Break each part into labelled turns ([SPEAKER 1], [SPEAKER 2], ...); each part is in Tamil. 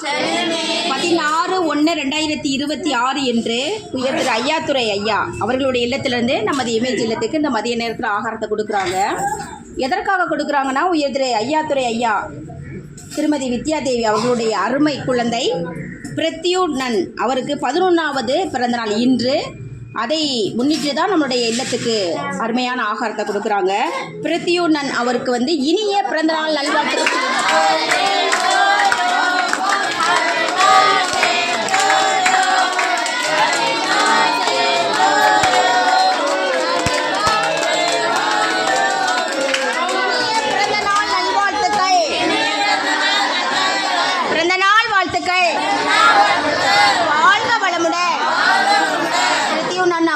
[SPEAKER 1] 16/1/2026 என்று உயர் திரு ஐயாத்துரை ஐயா அவர்களுடைய இல்லத்திலிருந்து நமது இமேஜ் இல்லத்துக்கு இந்த மதிய நேரத்தில் ஆகாரத்தை கொடுக்குறாங்க. எதற்காக கொடுக்குறாங்கன்னா, உயர் திரு ஐயாத்துரை ஐயா திருமதி வித்யாதேவி அவர்களுடைய அருமை குழந்தை பிரத்யூனன் அவருக்கு 11வது பிறந்தநாள் இன்று. அதை முன்னிட்டு தான் நம்மளுடைய இல்லத்துக்கு அருமையான ஆகாரத்தை கொடுக்குறாங்க. பிரத்யூனன் அவருக்கு இனிய பிறந்தநாள் நல்வாழ்த்துக்கள்.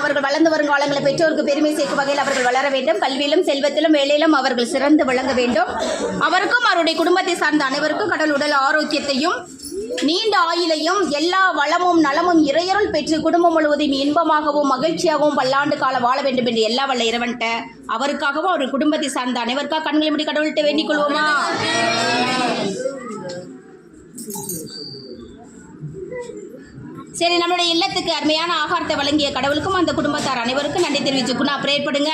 [SPEAKER 1] அவர்கள் வளர்ந்து வரும் காலங்களில் பெற்றோருக்கு பெருமை சேர்க்கும் வகையில் அவர்கள் வளர வேண்டும். கல்வியிலும் செல்வத்திலும் வேலையிலும் அவர்கள் சிறந்து விளங்க வேண்டும். அவருக்கும் அவருடைய குடும்பத்தை சார்ந்த அனைவருக்கும் கடல் உடல் ஆரோக்கியத்தையும் நீண்ட ஆயுளையும் எல்லா வளமும் நலமும் இறையருள் பெற்று குடும்பம் முழுவதும் இன்பமாகவும் மகிழ்ச்சியாகவும் பல்லாண்டு காலம் வாழ வேண்டும் என்று எல்லா வல்ல இறைவன்ட்ட அவருக்காகவும் அவர் குடும்பத்தை சார்ந்த அனைவருக்காக கண்களை மூடி கடவுள்கிட்ட வேண்டிக் கொள்வோமா? சரி, நம்மளுடைய இல்லத்துக்கு அருமையான ஆகாரத்தை வழங்கிய கடவுளுக்கும் அந்த குடும்பத்தார் அனைவருக்கும் நன்றி தெரிவிச்சுக்கணும். பிரேயர் பண்ணுங்க.